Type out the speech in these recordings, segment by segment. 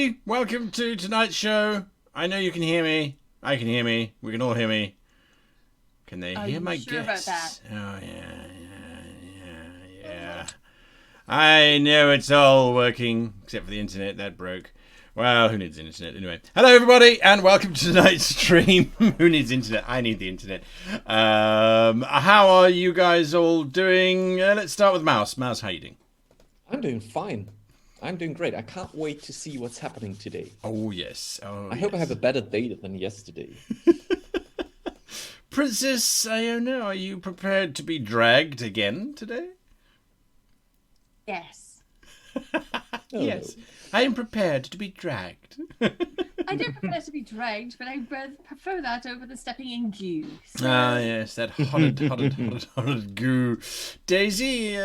everybody. Welcome to tonight's show. I know you can hear me. I can hear me. We can all hear me. Can they hear my sure guests? about that? Oh, yeah. I know it's all working, except for the internet. That broke. Well, who needs the internet anyway? Hello, everybody, and welcome to tonight's stream. Who needs internet? I need the internet. How are you guys all doing? Let's start with Mouse. Mouse, how you doing? I'm doing fine. I'm doing great. I can't wait to see what's happening today. Oh, yes. I hope I have a better day than yesterday. Princess Iona, are you prepared to be dragged again today? Yes. Yes. I am prepared to be dragged. I do prefer to be dragged, but I prefer that over the stepping in goo. So... Ah, yes, that horrid goo. Daisy,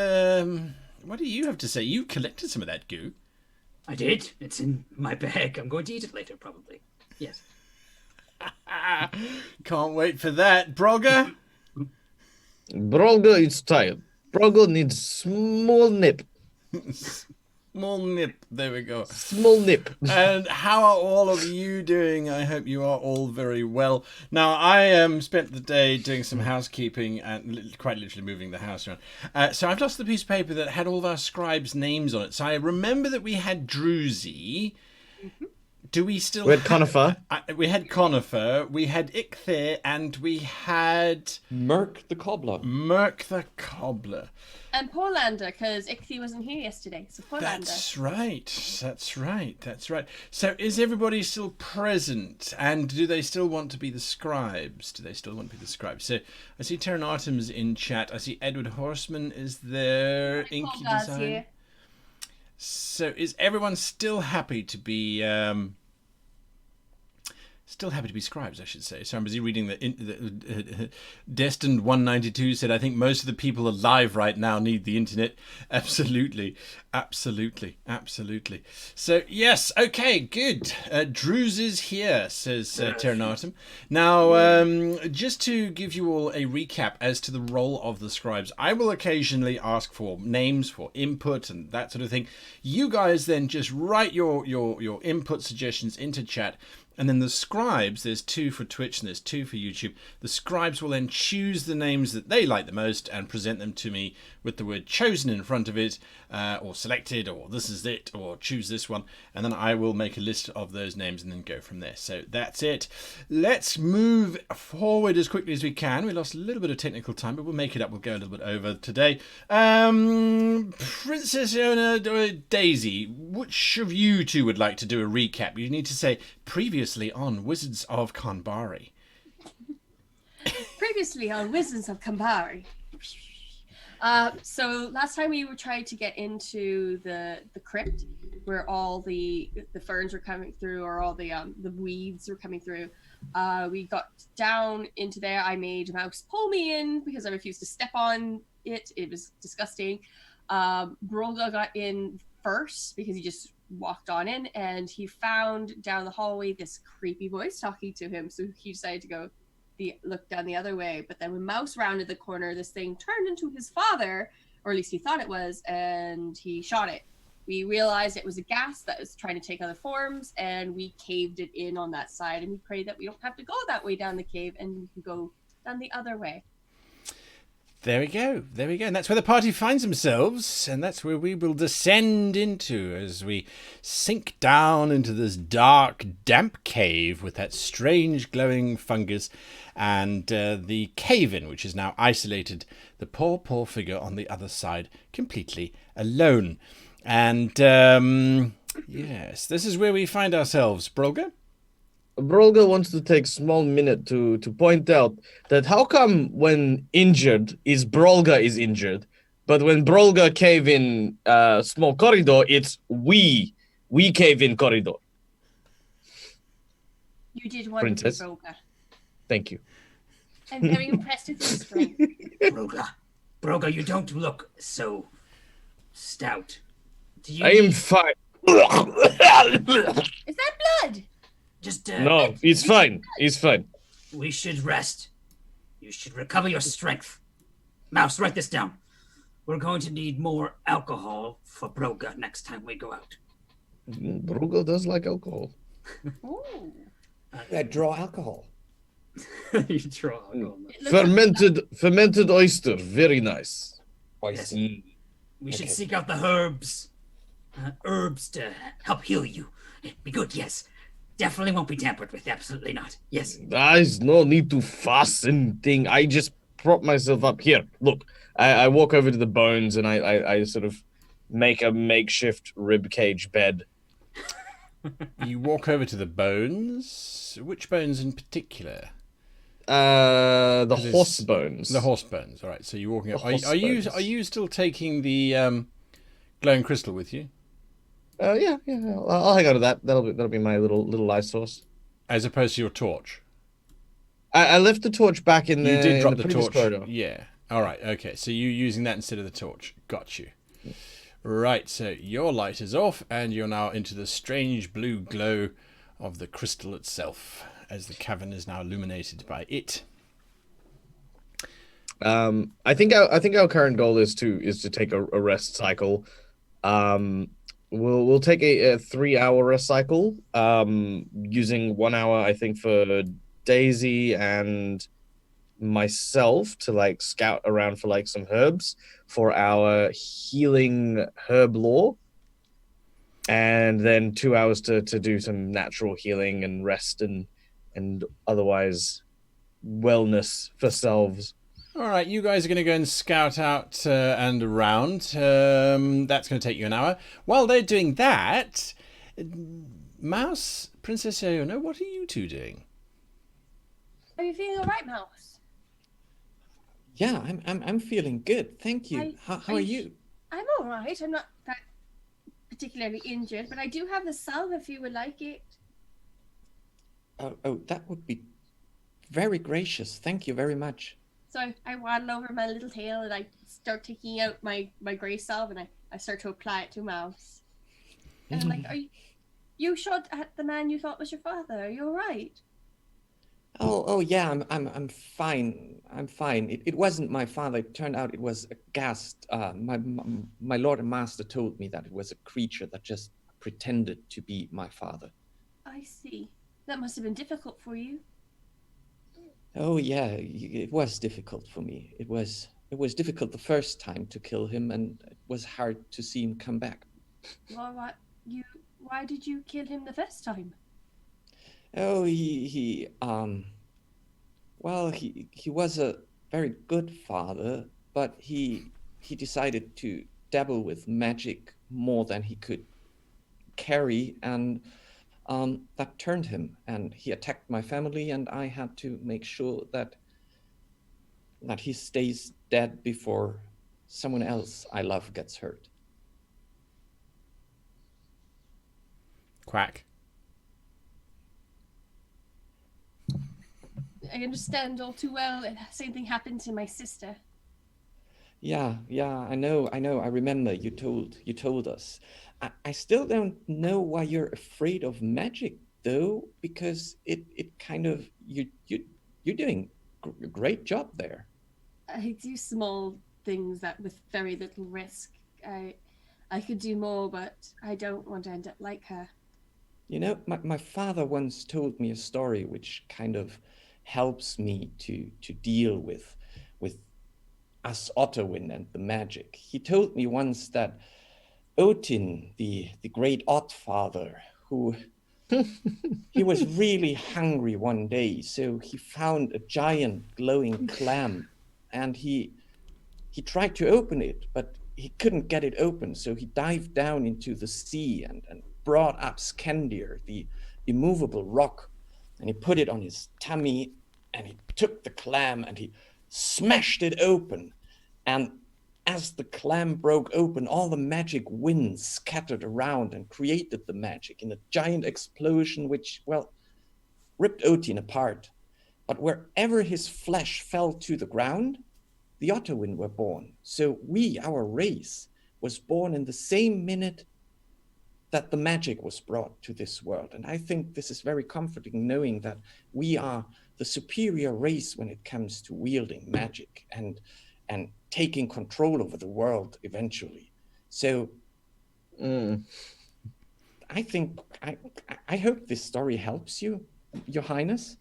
what do you have to say? You collected some of that goo. I did. It's in my bag. I'm going to eat it later, probably. Yes. Can't wait for that. Brogger? Brolga is tired. Brolga needs small nip. Small nip. There we go. Small nip. And how are all of you doing? I hope you are all very well. Now, I spent the day doing some housekeeping and quite literally moving the house around. So I've lost the piece of paper that had all of our scribes' names on it. So I remember that we had Druzy. Mm-hmm. Do we still We had Conifer. We had Conifer, we had Ichthyr, and we had... Merc the Cobbler. Merc the Cobbler. And Portlander, because Ichthyr wasn't here yesterday, so Portlander. That's right. So is everybody still present? And do they still want to be the scribes? So I see Terranatum's in chat. I see Edward Horseman is there. Inky Design. Here. So is everyone still happy to be... Still happy to be scribes, I should say. So I'm busy reading the Destined 192 said, I think most of the people alive right now need the internet. Absolutely. So, yes, okay, good. Drews is here, says Terranatum. Now, just to give you all a recap as to the role of the scribes, I will occasionally ask for names, for input, and that sort of thing. You guys then just write your input suggestions into chat. And then the scribes, there's 2 for Twitch and there's 2 for YouTube. The scribes will then choose the names that they like the most and present them to me with the word chosen in front of it, or selected, or this is it, or choose this one. And then I will make a list of those names and then go from there. So that's it. Let's move forward as quickly as we can. We lost a little bit of technical time, but we'll make it up. We'll go a little bit over today. Princess Iona, Daisy, which of you two would like to do a recap? You need to say previously on Wizards of Carnbari. Previously on Wizards of Carnbari. So last time we were trying to get into the crypt where all the ferns were coming through, or all the weeds were coming through. We got down into there. I made Mouse pull me in because I refused to step on it. It was disgusting. Brolga got in first because he just walked on in, and he found down the hallway this creepy voice talking to him. So he decided to go look down the other way. But then when Mouse rounded the corner, this thing turned into his father, or at least he thought it was, and he shot it. We realized it was a gas that was trying to take other forms, and we caved it in on that side, and we prayed that we don't have to go that way down the cave and we can go down the other way. There we go. And that's where the party finds themselves, and that's where we will descend into as we sink down into this dark, damp cave with that strange glowing fungus and the cave-in, which is now isolated, the poor figure on the other side, completely alone. And, yes, this is where we find ourselves. Brolga? Brolga wants to take a small minute to point out that how come when injured is Brolga is injured, but when Brolga cave in small corridor, it's we cave in corridor. You did wonderful, Brolga. Thank you. I'm very impressed with your strength. Brolga, you don't look so stout. I am fine. Is that blood? Just no, it's fine. It's fine. We should rest. You should recover your strength. Mouse, write this down. We're going to need more alcohol for Brolga next time we go out. Bruegel does like alcohol. Ooh. Draw alcohol. You draw alcohol. It looks like Fermented oyster, very nice. Yes. Oyster. We should Okay. seek out the herbs to help heal you. Be good, yes. Definitely won't be tampered with. Absolutely not. Yes. There's no need to fuss and thing. I just prop myself up here. Look, I walk over to the bones and I sort of make a makeshift rib cage bed. You walk over to the bones. Which bones in particular? The 'Cause it's- horse bones. The horse bones. All right. So you're walking up. The Are horse you bones. are you still taking the glowing crystal with you, Yeah. I'll hang on to that. That'll be my little light source. as opposed to your torch? I left the torch back in You did drop the the previous torch. corridor. Yeah. All right. Okay. So you using that instead of the torch. Got you. Right. So your light is off, and you're now into the strange blue glow of the crystal itself, as the cavern is now illuminated by it. I think our current goal is to take a rest cycle. We'll take a 3-hour rest cycle. Using 1 hour, I think, for Daisy and myself to like scout around for like some herbs for our healing herb lore, and then 2 hours to do some natural healing and rest and otherwise wellness for selves. All right, you guys are going to go and scout out and around. That's going to take you an hour. While they're doing that, Mouse, Princess Iona, what are you two doing? Are you feeling all right, Mouse? Yeah, I'm feeling good. Thank you. I- How are you? I'm all right. I'm not that particularly injured, but I do have the salve if you would like it. Oh, that would be very gracious. Thank you very much. So I waddle over my little tail and I start taking out my grey salve and I start to apply it to Mouse. And I'm like, are you shot at the man you thought was your father? Are you all right? Oh yeah, I'm fine. I'm fine. It wasn't my father. It turned out it was a ghast. My lord and master told me that it was a creature that just pretended to be my father. I see. That must have been difficult for you. Oh yeah, it was difficult for me. It was difficult the first time to kill him, and it was hard to see him come back. Well, why did you kill him the first time? Oh, well, he was a very good father, but he decided to dabble with magic more than he could carry, and that turned him, and he attacked my family, and I had to make sure that he stays dead before someone else I love gets hurt. Quack. I understand all too well. The same thing happened to my sister. Yeah, I know. I remember you told us. I still don't know why you're afraid of magic, though, because it kind of you're doing a great job there. I do small things that with very little risk. I could do more, but I don't want to end up like her. You know, my father once told me a story which kind of helps me to deal with us Ottawin and the magic. He told me once that Odin, the great Odd Father, who he was really hungry one day, so he found a giant glowing clam, and he tried to open it, but he couldn't get it open, so he dived down into the sea and brought up Skandir, the immovable rock, and he put it on his tummy, and he took the clam and he smashed it open. And as the clam broke open, all the magic winds scattered around and created the magic in a giant explosion which, well, ripped Odin apart. But wherever his flesh fell to the ground, the Ottawin were born. So we, our race, was born in the same minute that the magic was brought to this world. And I think this is very comforting, knowing that we are the superior race when it comes to wielding magic and taking control over the world eventually. So I think I hope this story helps you, Your Highness.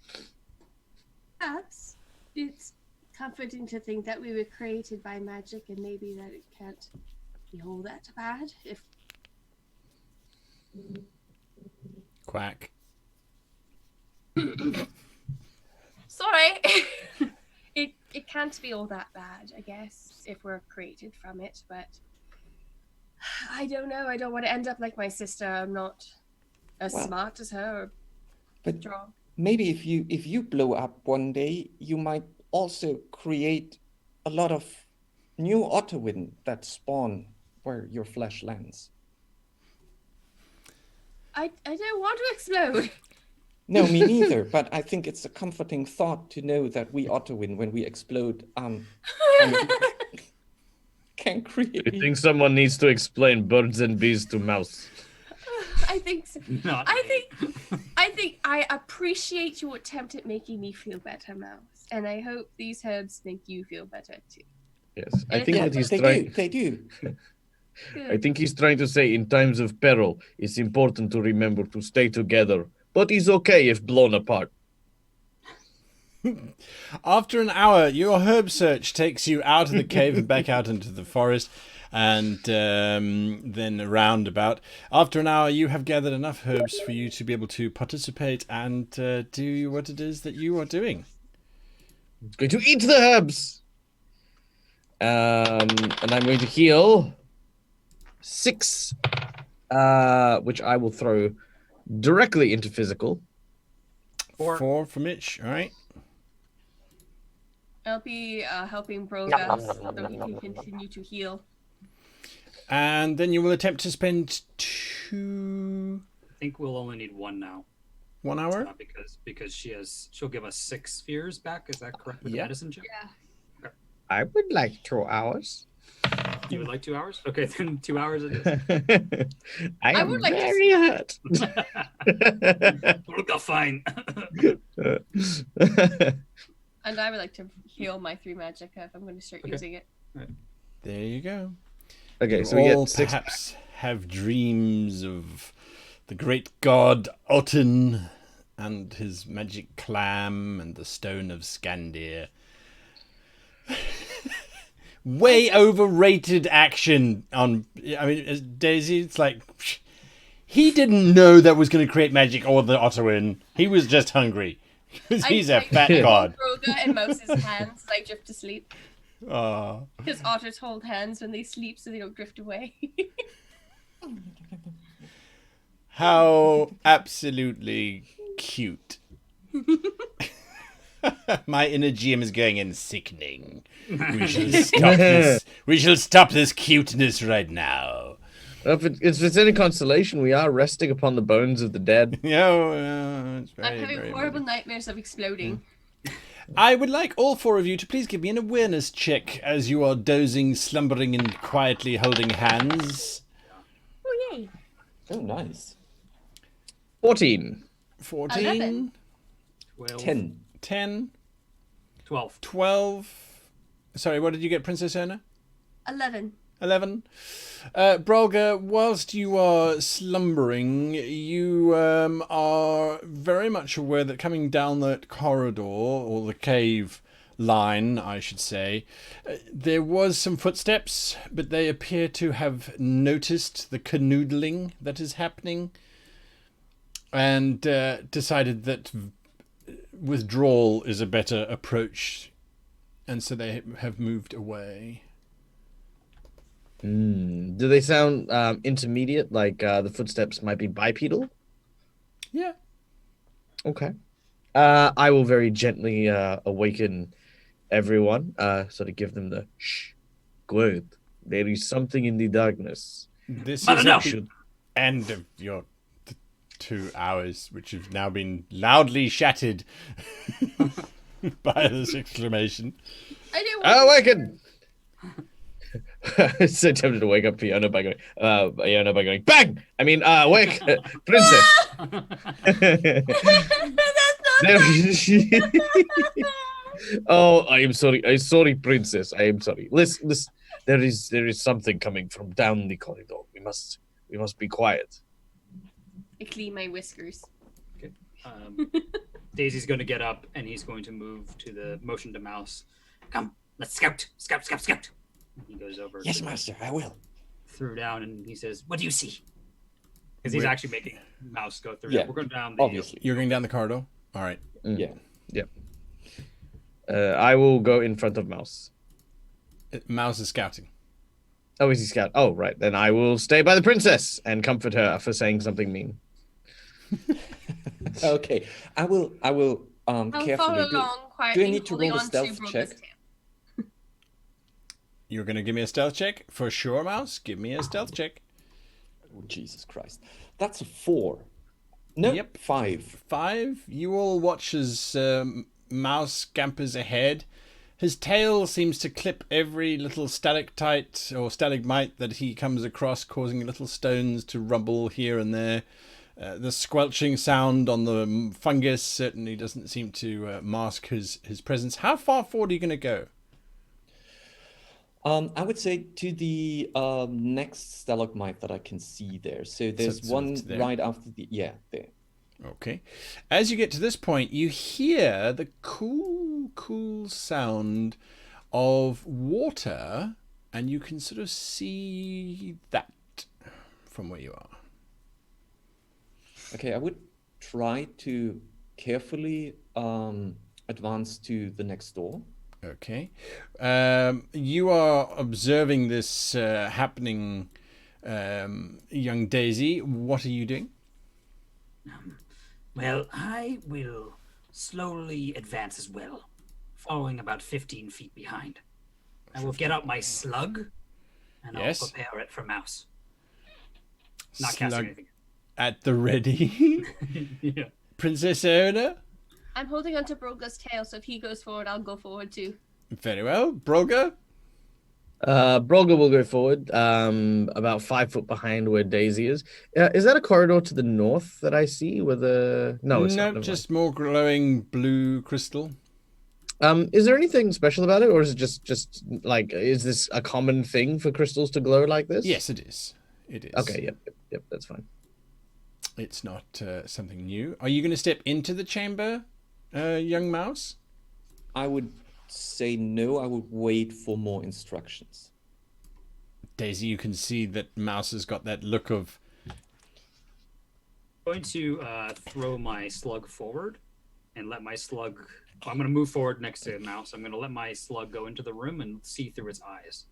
Perhaps it's comforting to think that we were created by magic, and maybe that it can't be all that bad. If Quack. sorry, it can't be all that bad, I guess, if we're created from it. But I don't know. I don't want to end up like my sister. I'm not as smart as her or But strong. maybe if you blow up one day, you might also create a lot of new Otterwin that spawn where your flesh lands. I don't want to explode. No, me neither. But I think it's a comforting thought to know that we Otterwin, when we explode, can create. I think someone needs to explain birds and bees to mouse. I think so. Not I think I appreciate your attempt at making me feel better, Mouse, and I hope these herbs make you feel better too. Yes, I think Yeah, what he's they trying. do. They do. Good. I think he's trying to say in times of peril, it's important to remember to stay together. But it's okay if blown apart. After an hour, your herb search takes you out of the cave and back out into the forest, and then around about. After an hour, you have gathered enough herbs for you to be able to participate and do what it is that you are doing. I'm going to eat the herbs. And I'm going to heal 6, which I will throw directly into physical. 4 for Mitch, all right? I'll be helping Broga so he can continue to heal. And then you will attempt to spend 2... I think we'll only need 1 now. 1 hour? Because she'll give us 6 spheres back. Is that correct with the Yeah. medicine check? Yeah. I would like 2 hours. You would like 2 hours? Okay, then 2 hours it is. I am would like to very hurt. Look, fine. And I would like to heal my 3 magic if I'm going to start using it. There you go. Okay, so You we all get 6. perhaps have dreams of the great god Otten and his magic clam and the stone of Scandir. Way overrated action on. I mean, Daisy. It's like he didn't know that was going to create magic or the Otterwin. He was just hungry because he's a fat god. Broga and Mouse's hands like drift to sleep. Oh. Because otters hold hands when they sleep so they don't drift away. How absolutely cute. My inner GM is going in sickening. We shall stop this. We shall stop this cuteness right now. If it's any consolation, we are resting upon the bones of the dead. It's very, I'm having very horrible nightmares of exploding. I would like all 4 of you to please give me an awareness check as you are dozing, slumbering, and quietly holding hands. Oh, yay. Oh, nice. 14. 14. 11. 12. 10. 10. 12. 12. Sorry, what did you get, Princess Erna? 11. 11. Brolga, whilst you are slumbering, you are very much aware that coming down that corridor, or the cave line, I should say, there was some footsteps, but they appear to have noticed the canoodling that is happening and decided that withdrawal is a better approach, and so they have moved away. Do they sound intermediate, like the footsteps might be bipedal? Yeah. Okay. I will very gently awaken everyone, so to give them the shh, quiet. There is something in the darkness. This But is enough. the end of your 2 hours, which have now been loudly shattered by this exclamation. I didn't want Awaken! It's so tempted to wake up Fiona by going bang! I mean, wake, princess. That's not There Oh, I am sorry. I'm sorry, princess. I am sorry. Listen. There is something coming from down the corridor. We must be quiet. I clean my whiskers. Okay. Daisy's going to get up and he's going to move to the motion to Mouse. Come, let's scout. Scout, scout, scout. And he goes over. Yes, to master, I will. through down and he says, What do you see? because he's Where- actually making Mouse go through. Yeah, We're going down the Obviously. You're going down the corridor? All right. Yeah. I will go in front of Mouse. Mouse is scouting. Oh, is he scout? Oh, right. Then I will stay by the princess and comfort her for saying something mean. Okay. I will I'll carefully follow do. along quietly, need to holding roll a on stealth to Broga's check? tail. You're going to give me a stealth check? For sure, Mouse. Give me a stealth check. Oh, Jesus Christ. That's a 4. No, Yep. 5. 5. You all watch as Mouse scampers ahead. His tail seems to clip every little stalactite or stalagmite that he comes across, causing little stones to rumble here and there. The squelching sound on the fungus certainly doesn't seem to mask his presence. How far forward are you going to go? I would say to the next stalagmite that I can see there. So there's so one it's there. right after the there. Okay. As you get to this point, you hear the cool sound of water, and you can sort of see that from where you are. Okay, I would try to carefully advance to the next door. Okay. You are observing this happening, young Daisy. What are you doing? Well, I will slowly advance as well, following about 15 feet behind. I will get out my slug, and Yes. I'll prepare it for Mouse. Not casting Slug anything. at the ready. yeah. Princess Iona? I'm holding onto Broga's tail, so if he goes forward, I'll go forward too. Very well. Brolga? Brolga will go forward, about 5 foot behind where Daisy is. Is that a corridor to the north that I see? With no, it's not. Never mind. Just more glowing blue crystal. Is there anything special about it, or is it just like, is this a common thing for crystals to glow like this? Yes, it is. It is. Okay. Yep. That's fine. It's not something new. Are you going to step into the chamber, young mouse? I would say no. I would wait for more instructions. Daisy, you can see that Mouse has got that look of... I'm going to throw my slug forward and let my slug... I'm going to move forward next to Mouse. I'm going to let my slug go into the room and see through its eyes.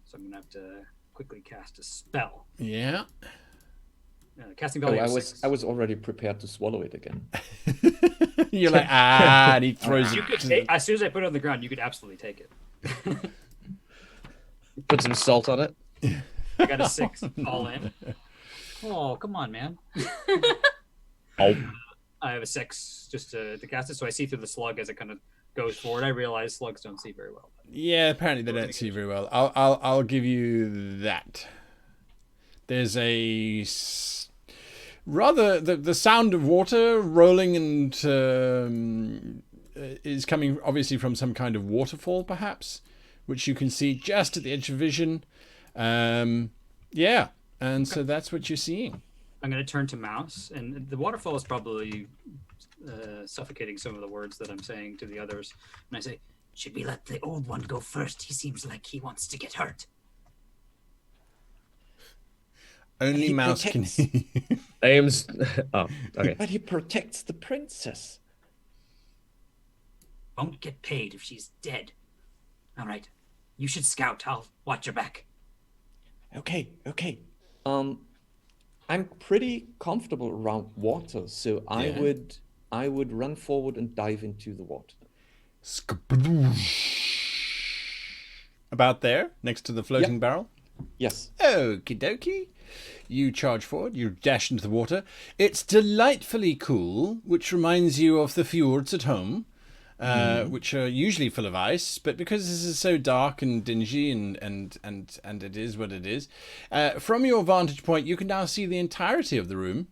So I'm going to have to quickly cast a spell. Yeah. Casting Oh, value I of was 6. I was already prepared to swallow it again. You're like, and he throws You it. could take, as soon as I put it on the ground, you could absolutely take it. Put some salt on it. I got a 6 all in. Oh, come on, man. Oh. I have a 6 just to cast it, so I see through the slug as it kind of goes forward. I realize slugs don't see very well. Yeah, apparently they don't see very well. I'll give you that. There's a rather the sound of water rolling and is coming obviously from some kind of waterfall, perhaps, which you can see just at the edge of vision. Yeah, and so that's what you're seeing. I'm going to turn to Mouse, and the waterfall is probably suffocating some of the words that I'm saying to the others. And I say, Should we let the old one go first? He seems like he wants to get hurt. Only He Mouse can. Ames. Oh, okay. But he protects the princess. Won't get paid if she's dead. All right. You should scout. I'll watch your back. Okay. I'm pretty comfortable around water, so Yeah. I would run forward and dive into the water. About there, next to the floating barrel. Yes. Okie dokie. You charge forward, you dash into the water. It's delightfully cool, which reminds you of the fjords at home, which are usually full of ice, but because this is so dark and dingy and it is what it is, from your vantage point, you can now see the entirety of the room,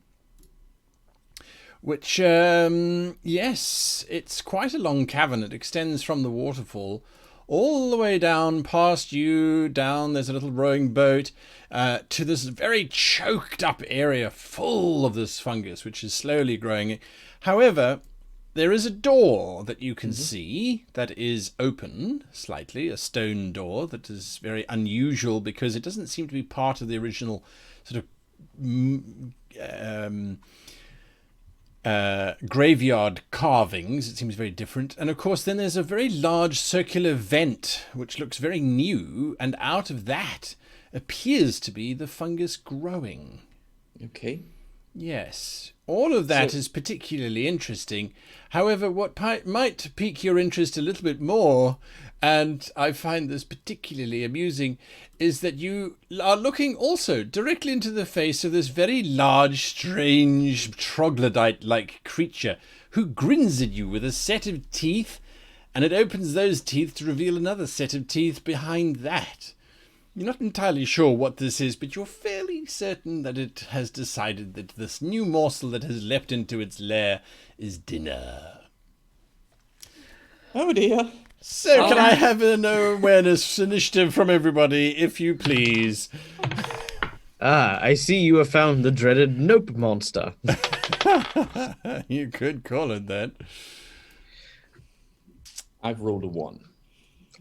which, yes, it's quite a long cavern. It extends from the waterfall all the way down past you, down there's a little rowing boat, to this very choked up area full of this fungus, which is slowly growing. However, there is a door that you can see that is open slightly, a stone door that is very unusual because it doesn't seem to be part of the original sort of graveyard carvings. It seems very different. And of course, then there's a very large circular vent which looks very new, and out of that appears to be the fungus growing. Okay. Yes, all of that is particularly interesting. However, what might pique your interest a little bit more, and I find this particularly amusing, is that you are looking also directly into the face of this very large, strange, troglodyte-like creature who grins at you with a set of teeth, and it opens those teeth to reveal another set of teeth behind that. You're not entirely sure what this is, but you're fairly certain that it has decided that this new morsel that has leapt into its lair is dinner. Oh dear. So can I have an awareness initiative from everybody, if you please? I see you have found the dreaded Nope monster. You could call it that. I've rolled a 1.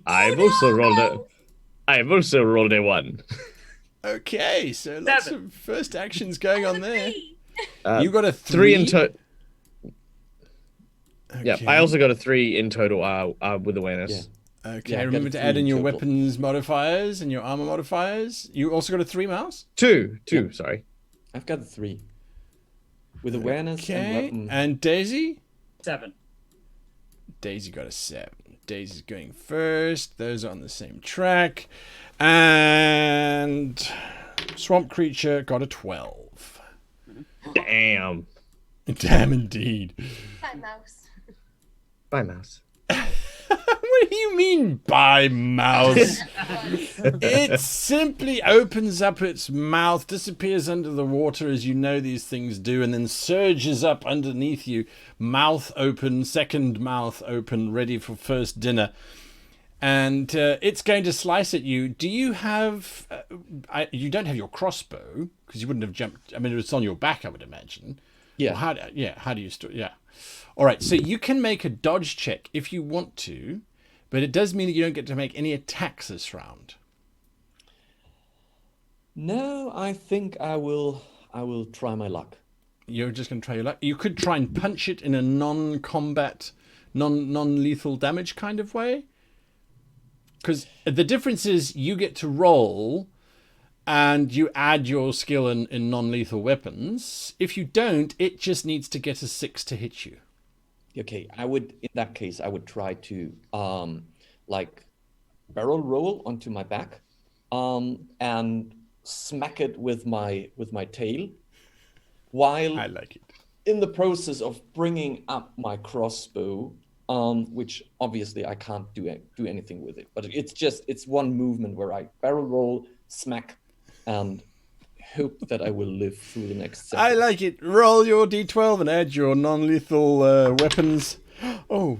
I've also rolled a 1. Okay, so lots of first actions going on there. You got a 3 in 3? total. Okay. Yeah, I also got a 3 in total with awareness. Yeah. Okay, Yeah, I got remember a to 3 add in in your total. weapons modifiers and your armor modifiers. You also got a 3, Mouse? 2, Yep. sorry. I've got a 3. With awareness and Okay, weapon. and Daisy? 7. Daisy got a 7. Daisy's going first. Those are on the same track. And Swamp Creature got a 12. Damn. Damn indeed. Hi, mouse. Bye, mouse. What do you mean by mouse? It simply opens up its mouth, disappears under the water as you know these things do, and then surges up underneath you, mouth open, second mouth open, ready for first dinner. And it's going to slice at you. Do you have... you don't have your crossbow, because you wouldn't have jumped... I mean, it's on your back, I would imagine. Yeah. Well, how do you... Yeah. All right, so you can make a dodge check if you want to, but it does mean that you don't get to make any attacks this round. No, I think I will try my luck. You're just going to try your luck. You could try and punch it in a non-combat, non-lethal damage kind of way. Because the difference is you get to roll and you add your skill in non-lethal weapons. If you don't, it just needs to get a 6 to hit you. Okay, in that case, I would try to like barrel roll onto my back, and smack it with my tail, while I like it. in the process of bringing up my crossbow, which obviously I can't do anything with it. But it's one movement where I barrel roll, smack, and hope that I will live through the next seconds. I like it. Roll your d12 and add your non-lethal weapons. Oh.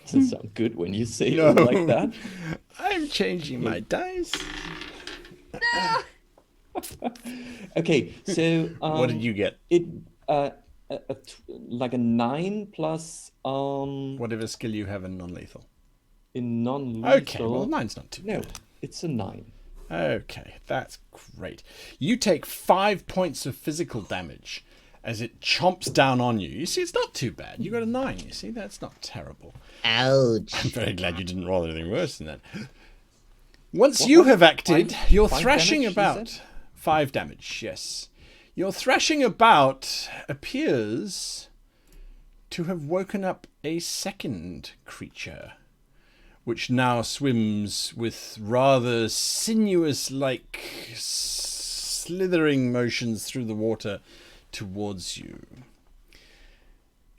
Doesn't sound good when you say No. it like that. I'm changing my dice. Okay, so What did you get? It like a 9 plus Whatever skill you have in non-lethal. in non-lethal. Okay, well, 9's not too No, bad. it's a 9. Okay, that's great. You take 5 points of physical damage as it chomps down on you. You see, it's not too bad. You got a 9, you see? That's not terrible. Ouch. I'm very glad you didn't roll anything worse than that. Once you have acted, you're five thrashing damage, you about. said? 5 damage, yes. Your thrashing about appears to have woken up a second creature, which now swims with rather sinuous-like slithering motions through the water towards you.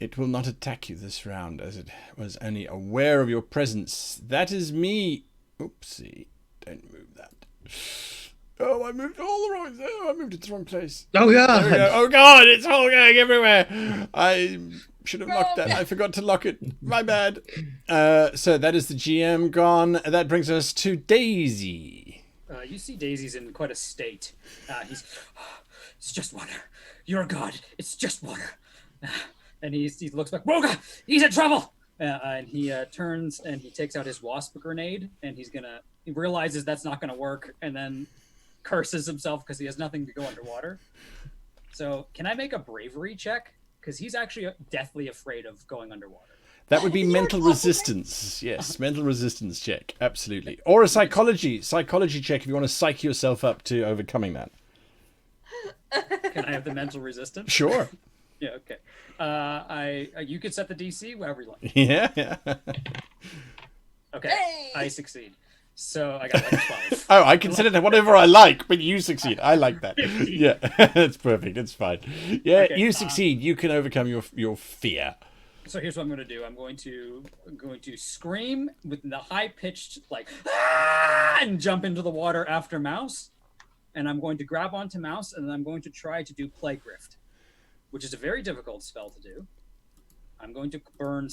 It will not attack you this round, as it was only aware of your presence. That is me. Oopsie. Don't move that. Oh, I moved all the wrong... Oh, I moved it to the wrong place. Oh, There we go. God. Oh, God, it's all going everywhere. I'm Should have locked that. I forgot to lock it. My bad. So that is the GM gone. That brings us to Daisy. You see Daisy's in quite a state. It's just water. You're a god. It's just water. And he looks back. Broga, he's in trouble. And he turns and he takes out his wasp grenade, and he realizes that's not gonna work, and then curses himself because he has nothing to go underwater. So can I make a bravery check? Because he's actually deathly afraid of going underwater. That would be mental resistance. Yes, mental resistance check. Absolutely. Or a psychology check if you want to psych yourself up to overcoming that. Can I have the mental resistance? Sure. Yeah, okay. You could set the DC wherever you like. Yeah. Okay, Hey! I succeed. So I got like 12. Oh, I can set it to whatever I like, but you succeed. I like that. Yeah, that's perfect. It's fine. Yeah, Okay, you succeed. You can overcome your fear. So here's what I'm going to do. I'm going to scream with the high pitched like "Ah!" and jump into the water after Mouse, and I'm going to grab onto Mouse, and then I'm going to try to do Plague Rift, which is a very difficult spell to do. I'm going to burn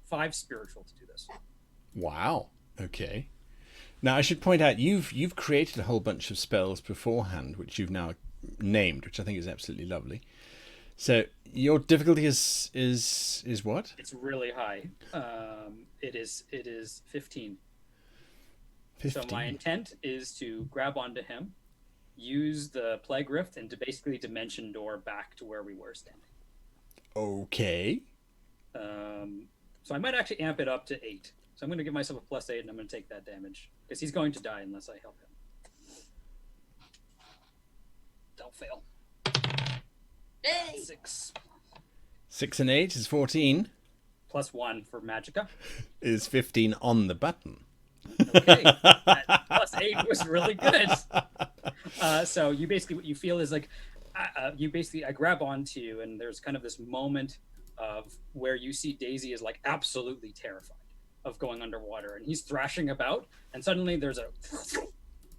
5 spiritual to do this. Wow. Okay. Now I should point out you've created a whole bunch of spells beforehand, which you've now named, which I think is absolutely lovely. So your difficulty is what? It's really high. It is 15. 15. So my intent is to grab onto him, use the Plague Rift, and to basically dimension door back to where we were standing. Okay. So I might actually amp it up to 8. So I'm going to give myself a +8, and I'm going to take that damage because he's going to die unless I help him. Don't fail. Hey! 6 6 and 8 is 14. +1 for Magicka. Is 15 on the button. Okay, that +8 was really good. So you basically, what you feel is like, I grab onto you, and there's kind of this moment of where you see Daisy is like absolutely terrified of going underwater, and he's thrashing about, and suddenly there's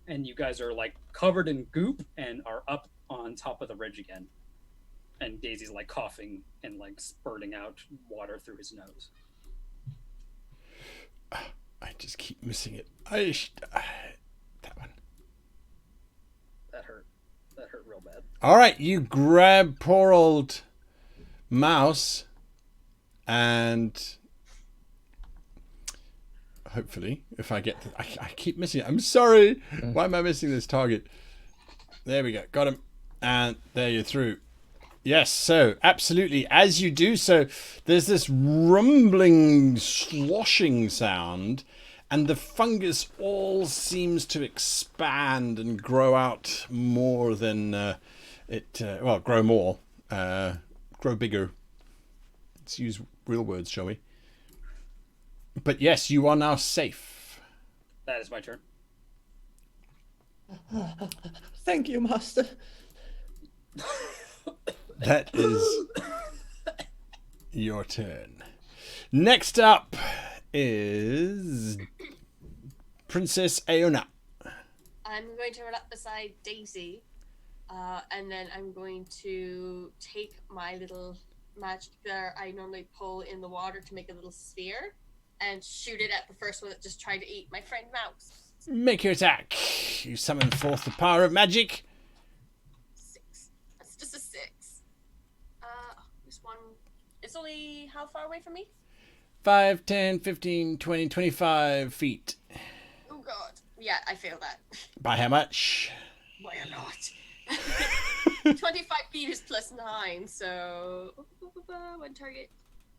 and you guys are like covered in goop and are up on top of the ridge again, and Daisy's like coughing and like spurting out water through his nose. I just keep missing it. That one. That hurt real bad. All right, you grab poor old Mouse, and hopefully, if I get, I keep missing it. I'm sorry. Why am I missing this target? There we go. Got him, and there you're through. Yes, so absolutely. As you do so, there's this rumbling, sloshing sound, and the fungus all seems to expand and grow out more than grow more, grow bigger. Let's use real words, shall we? But yes, you are now safe. That is my turn. Thank you, Master. That is your turn. Next up is Princess Aona. I'm going to run up beside Daisy, and then I'm going to take my little magic that I normally pull in the water to make a little sphere, and shoot it at the first one that just tried to eat my friend Mouse. Make your attack. You summon forth the power of magic. 6. That's just a 6. This one. It's only how far away from me? 5, 10, 15, 20, 25 feet. Oh god. Yeah, I failed that. By how much? Why or not? 25 feet is +9, so one target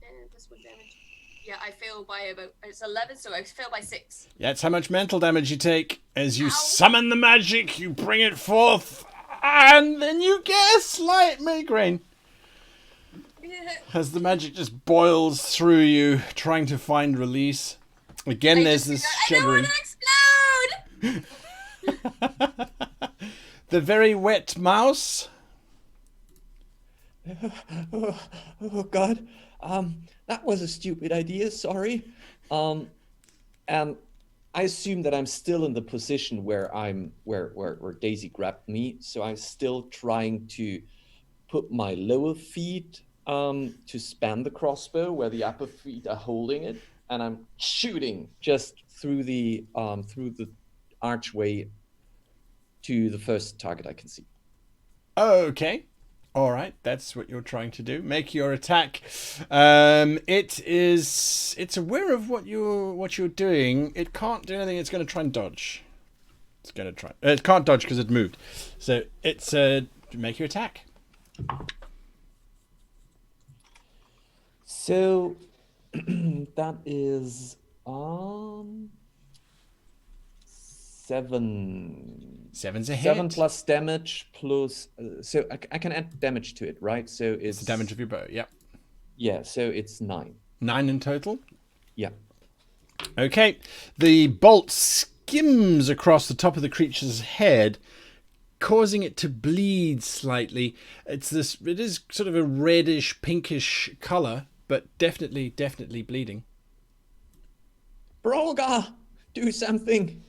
and +1 damage. Yeah, I fail by about, it's 11, so I fail by 6. That's how much mental damage you take. As you Ow. summon the magic, you bring it forth, and then you get a slight migraine. As the magic just boils through you, trying to find release. Again, there's this shuddering. I don't want to explode! The very wet mouse. Oh God, that was a stupid idea. Sorry. And I assume that I'm still in the position where where Daisy grabbed me. So I'm still trying to put my lower feet to span the crossbow where the upper feet are holding it, and I'm shooting just through the archway to the first target I can see. Okay. All right, that's what you're trying to do. Make your attack. It's aware of what you're doing. It can't do anything. It's going to try and dodge. It's going to try. It can't dodge because it moved. So it's make your attack. So that is 7. 7's a hit. 7 plus damage plus. So I can add damage to it, right? So it's the damage of your bow. Yep. Yeah. So it's 9. 9 in total. Yeah. Okay. The bolt skims across the top of the creature's head, causing it to bleed slightly. It is sort of a reddish, pinkish color, but definitely bleeding. Brolga, do something.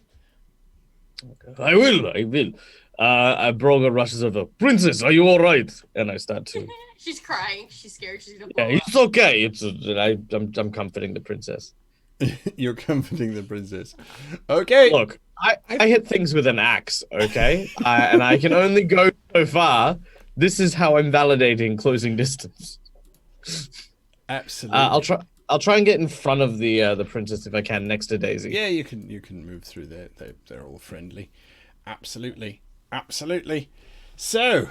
I will. Broga rushes over. Princess, are you all right? And I start to. She's crying. She's scared. She's gonna blow Yeah, up. it's okay. I'm comforting the princess. You're comforting the princess. Okay. Look, I hit things with an axe, okay? And I can only go so far. This is how I'm validating closing distance. Absolutely. I'll try and get in front of the princess if I can, next to Daisy. Yeah, you can move through there. They're all friendly. Absolutely. So,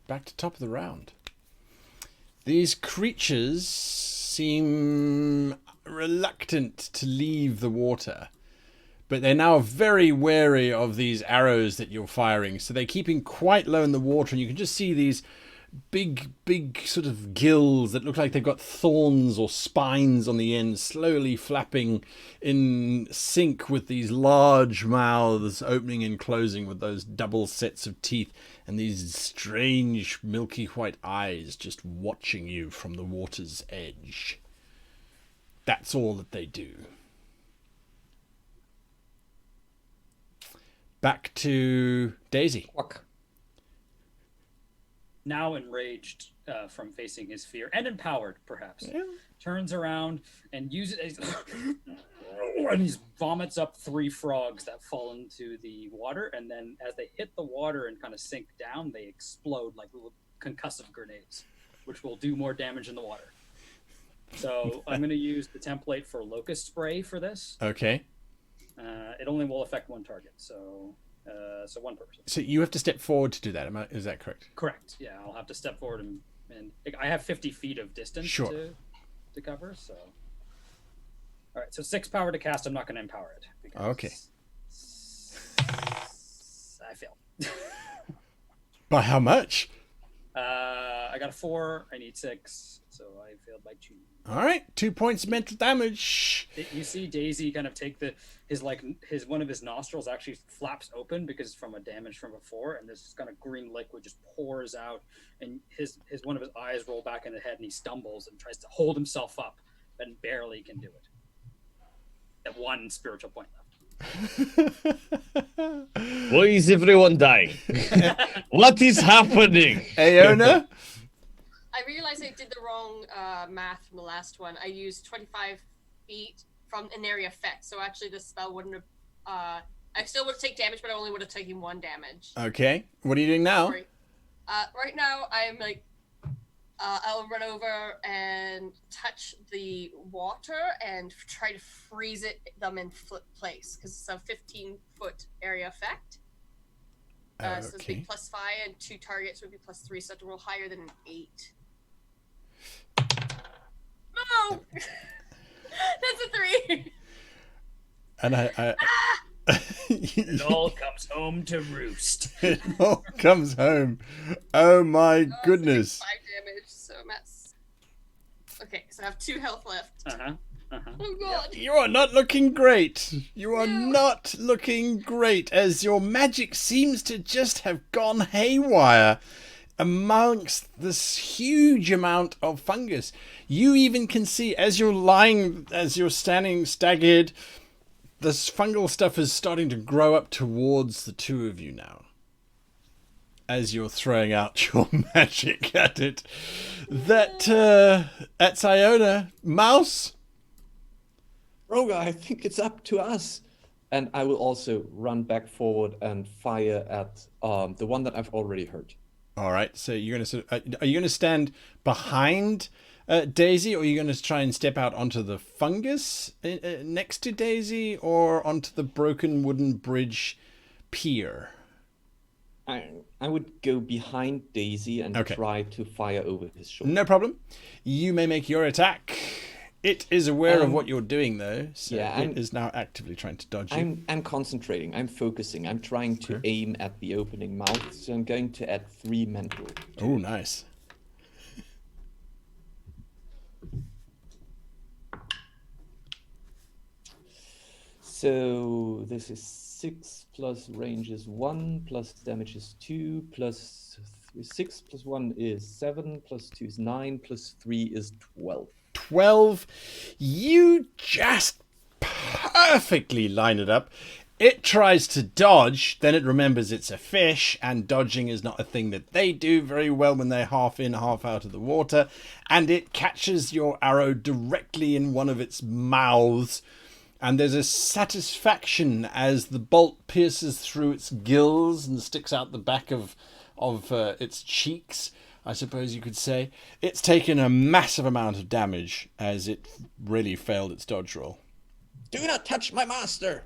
back to top of the round. These creatures seem reluctant to leave the water, but they're now very wary of these arrows that you're firing. So they're keeping quite low in the water, and you can just see these big sort of gills that look like they've got thorns or spines on the end, slowly flapping in sync with these large mouths opening and closing with those double sets of teeth, and these strange milky white eyes just watching you from the water's edge. That's all that they do. Back to Daisy. Now enraged from facing his fear and empowered, perhaps, turns around and uses and he vomits up 3 frogs that fall into the water, and then as they hit the water and kind of sink down, they explode like little concussive grenades, which will do more damage in the water. So I'm going to use the template for locust spray for this. Okay. It only will affect 1 target, so 1 person. So you have to step forward to do that. Is that correct? Correct. Yeah, I'll have to step forward and I have 50 feet of distance to cover. So, all right. So 6 power to cast. I'm not going to empower it. Okay. I failed. By how much? I got a 4. I need 6, so I failed by 2. All right, 2 points of mental damage. You see Daisy kind of take his one of his nostrils actually flaps open because it's from a damage from before, and this kind of green liquid just pours out, and his one of his eyes roll back in his head, and he stumbles and tries to hold himself up, and barely can do it. At 1 spiritual point left. Why is everyone dying? What is happening? Aona? I realized I did the wrong math from the last one. I used 25 feet from an area effect, so actually this spell wouldn't have. I still would take damage, but I only would have taken 1 damage. Okay. What are you doing now? Sorry. Right now, I'm like, I'll run over and touch the water and try to freeze them in place because it's a 15-foot area effect. So this would be +5, and 2 targets would be +3, so I have to roll higher than an 8. No! That's a 3! And I It all comes home to roost. It all comes home. Oh my goodness. So 5 damage, so I'm at... Okay, so I have 2 health left. Oh god. You are not looking great. You are not looking great, as your magic seems to just have gone haywire amongst this huge amount of fungus. You even can see, as you're standing staggered, this fungal stuff is starting to grow up towards the 2 of you now. as you're throwing out your magic at it, that at Iona, Mouse. Roga, I think it's up to us. And I will also run back forward and fire at the one that I've already hurt. All right. So you're gonna are you gonna stand behind Daisy, or are you gonna try and step out onto the fungus next to Daisy, or onto the broken wooden bridge pier? I would go behind Daisy and try to fire over his shoulder. No problem. You may make your attack. It is aware of what you're doing, though, so it is now actively trying to dodge you. I'm concentrating. I'm focusing. I'm trying to aim at the opening mouth, so I'm going to add 3 mental. Oh, nice. So this is 6 plus range is 1 plus damage is 2 plus 6 plus 1 is 7 plus 2 is 9 plus 3 is 12. 12. You just perfectly line it up. It tries to dodge, then it remembers it's a fish, and dodging is not a thing that they do very well when they're half in, half out of the water, and it catches your arrow directly in one of its mouths, and there's a satisfaction as the bolt pierces through its gills and sticks out the back of its cheeks, I suppose you could say. It's taken a massive amount of damage as it really failed its dodge roll. Do not touch my master!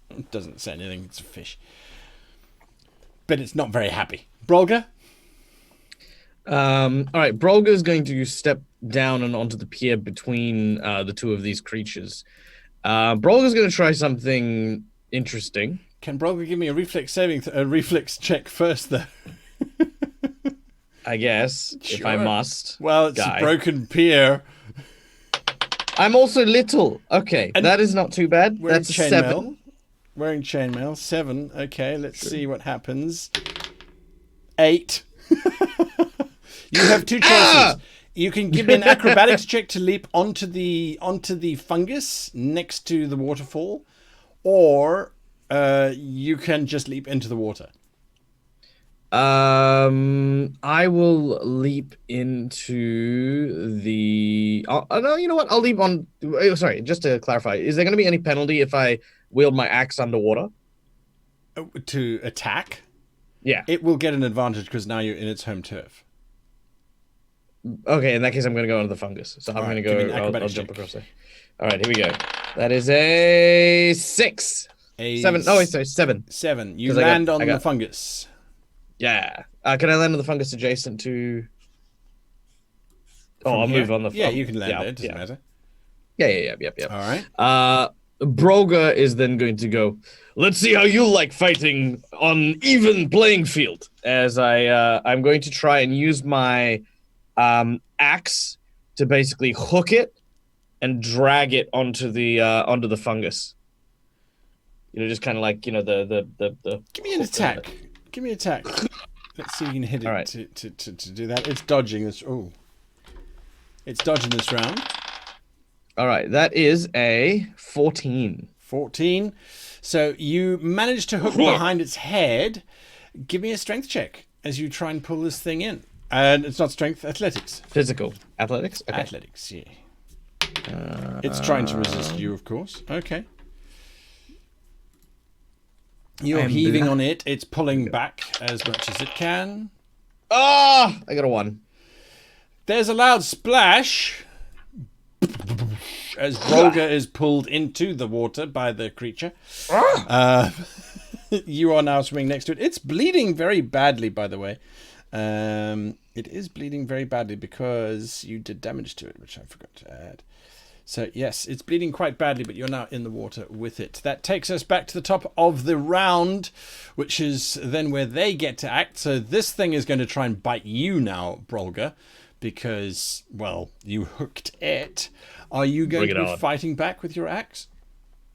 It doesn't say anything, it's a fish. But it's not very happy. Brolga? Alright, Brolga is going to step down and onto the pier between the two of these creatures. Brolga is going to try something interesting. Can Brolga give me a reflex check first, though? I guess, if I must. Well, it's a broken pier. I'm also little. Okay, And that is not too bad. That's a 7. Wearing chainmail. 7. Okay, let's see what happens. 8. You have 2 choices. You can give me an acrobatics check to leap onto the fungus next to the waterfall, or you can just leap into the water. I will leap into the. No, you know what? I'll leap on. Sorry, just to clarify, is there going to be any penalty if I wield my axe underwater? To attack? Yeah. It will get an advantage because now you're in its home turf. Okay, in that case, I'm going to go into the fungus. So I'm going to go. I'll jump across there. All right, here we go. That is a 6. 7. Oh, sorry, 7. 7. You land on the fungus. Yeah. Can I land on the fungus adjacent to? I'll move on the. Yeah, you can land there. It doesn't matter. Yeah. All right. Broga is then going to go. Let's see how you like fighting on even playing field. As I'm going to try and use my axe to basically hook it and drag it onto the fungus. You know, just kind of like the. Give me an attack. Give me an attack. Let's see if you can hit it to do that. It's dodging this. Oh, it's dodging this round. All right, that is a 14. 14. So you managed to hook behind its head. Give me a strength check as you try and pull this thing in. And it's not strength, athletics. Physical. Athletics? Okay. Athletics, yeah. It's trying to resist you, of course. Okay. You're heaving on it. It's pulling back as much as it can. I got a 1. There's a loud splash as Brolga is pulled into the water by the creature. You are now swimming next to it. It's bleeding very badly, by the way. It is bleeding very badly because you did damage to it, which I forgot to add. So, yes, it's bleeding quite badly, but you're now in the water with it. That takes us back to the top of the round, which is then where they get to act. So this thing is going to try and bite you now, Brolga, because, well, you hooked it. Are you going to be fighting back with your axe?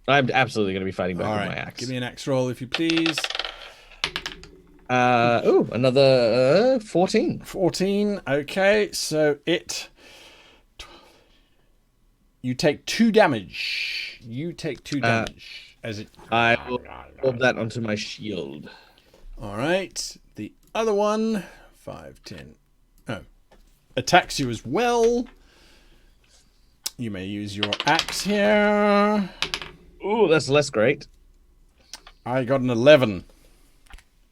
I'm absolutely going to be fighting back with my axe. Give me an axe roll, if you please. Another 14. 14, okay. So you take 2 damage. You take 2 damage as it. I will hold that onto my shield. All right. The other one, 5, 10. Oh, attacks you as well. You may use your axe here. Ooh, that's less great. I got an 11.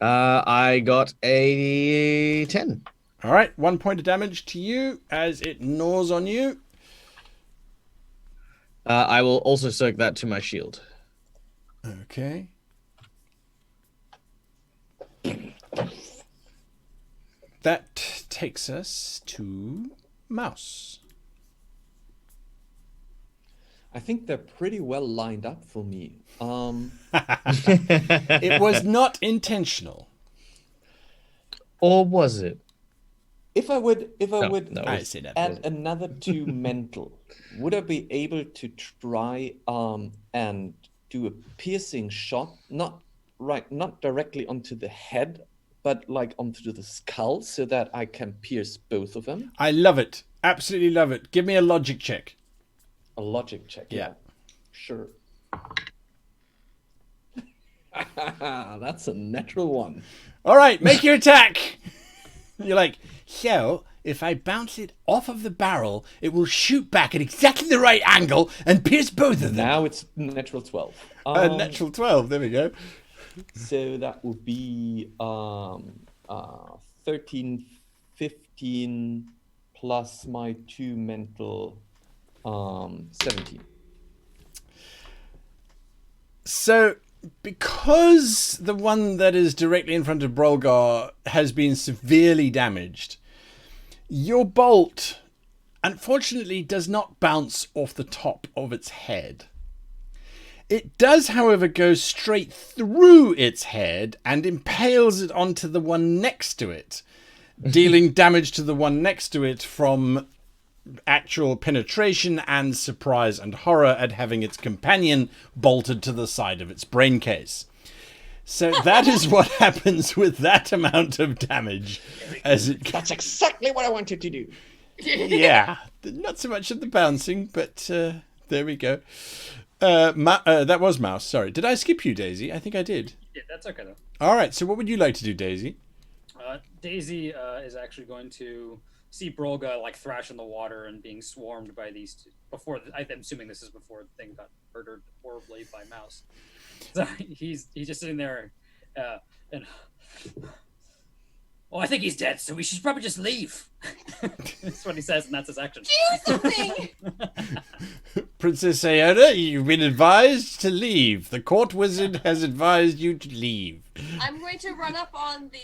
I got a 10. All right, 1 point of damage to you as it gnaws on you. I will also soak that to my shield. Okay. That takes us to Mouse. I think they're pretty well lined up for me. It was not intentional. Or was it? If I would no. I see that. add another 2 mental, would I be able to try and do a piercing shot, not directly onto the head, but like onto the skull, so that I can pierce both of them? I love it. Absolutely love it. Give me a logic check. A logic check. Yeah. Sure. That's a natural one. All right, make your attack. You're like, so if I bounce it off of the barrel, it will shoot back at exactly the right angle and pierce both of them. Now it's natural 12. Natural 12. There we go. So that would be 13, 15 plus my 2 mental, 17. So, because the one that is directly in front of Brolgar has been severely damaged, your bolt, unfortunately, does not bounce off the top of its head. It does, however, go straight through its head and impales it onto the one next to it, dealing damage to the one next to it from actual penetration and surprise and horror at having its companion bolted to the side of its brain case. So that is what happens with that amount of damage as it. That's exactly what I wanted to do. Yeah, not so much of the bouncing, but there we go. That was Mouse. Sorry, did I skip you, Daisy? I think I did. Yeah, that's okay though. All right. So what would you like to do, Daisy? Daisy is actually going to see Brolga like thrash in the water and being swarmed by these two, I'm assuming this is before the thing got murdered horribly by Mouse. So he's just sitting there and I think he's dead, so we should probably just leave. That's what he says, and that's his action. Do something! Princess Aoda, you've been advised to leave. The court wizard has advised you to leave. I'm going to run up on the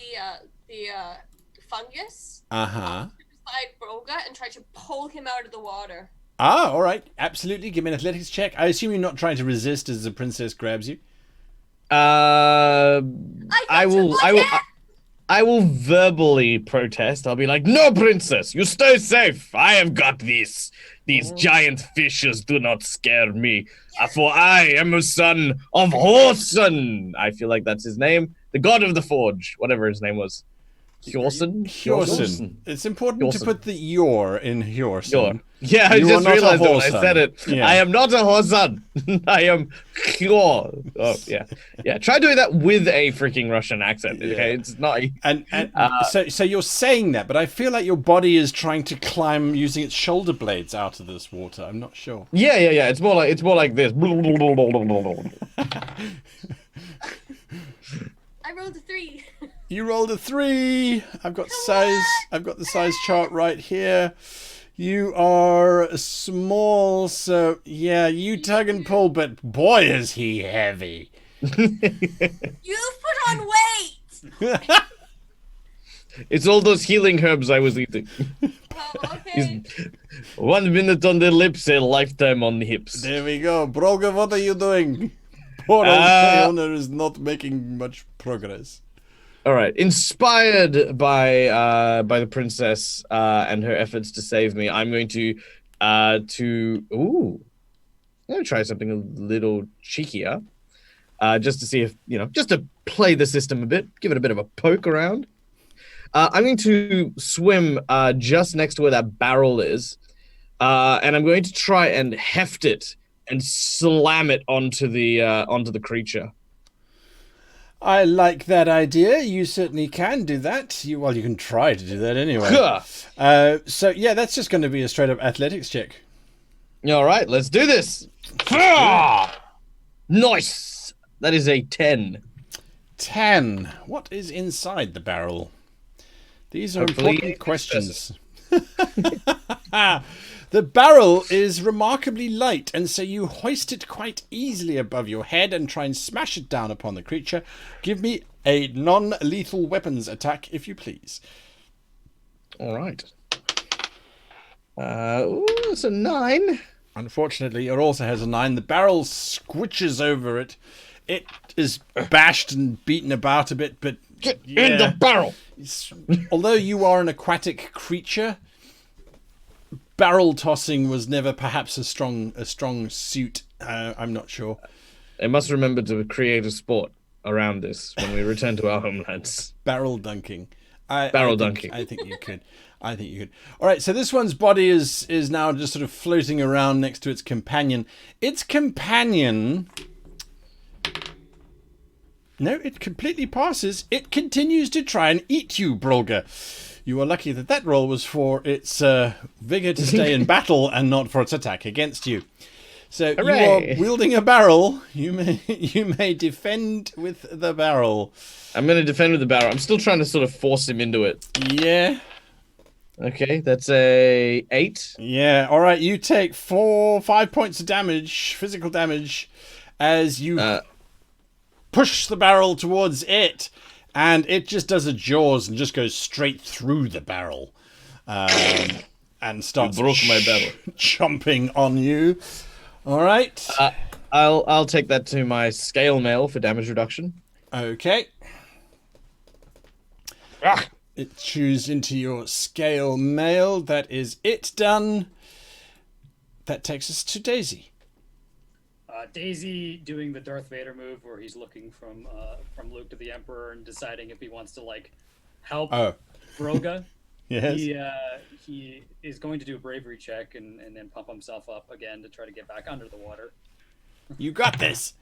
fungus Uh-huh. beside Broga and try to pull him out of the water. Ah, all right. Absolutely. Give me an athletics check. I assume you're not trying to resist as the princess grabs you. I will verbally protest. I'll be like, "No, princess, you stay safe. I have got this. These giant fishes do not scare me. For I am a son of Horson." I feel like that's his name. The god of the forge, whatever his name was. Hjorsen. It's important to put the yor in Hjorsen. Yor. Yeah, I You are just not a realized it when I Horson. said it. Yeah. I am not a Horson. I am Hjor. Oh, yeah. Yeah, try doing that with a freaking Russian accent, okay? It's not... And so you're saying that, but I feel like your body is trying to climb using its shoulder blades out of this water. I'm not sure. Yeah. It's more like this. I rolled a 3. You rolled a 3. I've got the size chart right here. You are small, so yeah, you tug and pull, but boy is he heavy. You've put on weight! It's all those healing herbs I was eating. Oh, okay. 1 minute on the lips, a lifetime on the hips. There we go. Brolga, what are you doing? Poor old owner is not making much progress. All right. Inspired by the princess and her efforts to save me, I'm going to I'm going to try something a little cheekier, just to see if just to play the system a bit, give it a bit of a poke around. I'm going to swim just next to where that barrel is, and I'm going to try and heft it and slam it onto the creature. I like that idea. You certainly can do that. You can try to do that anyway. So yeah, that's just going to be a straight up athletics check. All right, let's do this. Nice. That is a 10. 10. What is inside the barrel? These are Hopefully important questions. The barrel is remarkably light, and so you hoist it quite easily above your head and try and smash it down upon the creature. Give me a non-lethal weapons attack, if you please. All right. It's a 9. Unfortunately, it also has a 9. The barrel squitches over it. It is bashed and beaten about a bit, but Get in the barrel. Although you are an aquatic creature, barrel tossing was never perhaps a strong suit. I'm not sure. I must remember to create a sport around this when we return to our homelands. Barrel dunking. Dunking. I think you could. I think you could. All right, so this one's body is now just sort of floating around next to its companion. Its companion... No, it completely passes. It continues to try and eat you, Brolga. You are lucky that roll was for its vigor to stay in battle and not for its attack against you. So Hooray! You are wielding a barrel. You may defend with the barrel. I'm going to defend with the barrel. I'm still trying to sort of force him into it. Yeah. Okay, that's a 8. Yeah. All right. You take 5 points of damage, physical damage, as you push the barrel towards it, and it just does a jaws and just goes straight through the barrel, and starts broke my barrel. jumping on you. All right. I'll take that to my scale mail for damage reduction. Okay. It chews into your scale mail. That is it done. That takes us to Daisy. Daisy doing the Darth Vader move where he's looking from Luke to the Emperor and deciding if he wants to help Broga. Yes. He is going to do a bravery check and then pump himself up again to try to get back under the water. You got this.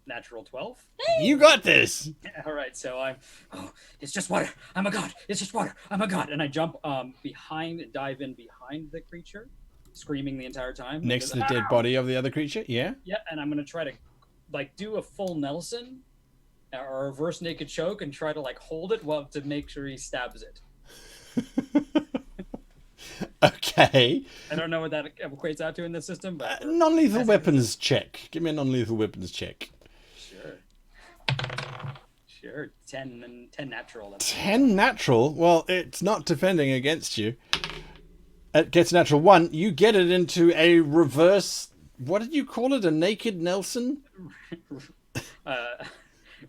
Natural 12. You got this. All right, so it's just water. I'm a god. It's just water. I'm a god. And I jump dive in behind the creature, screaming the entire time. Next to the dead body of the other creature, yeah? Yeah, and I'm going to try to, do a full Nelson or a reverse naked choke and try to, hold it to make sure he stabs it. Okay. I don't know what that equates out to in the system, but... non-lethal weapons check. Give me a non-lethal weapons check. Sure. 10 natural. 10 natural? Well, it's not defending against you. It gets a natural 1. You get it into a reverse... What did you call it? A naked Nelson?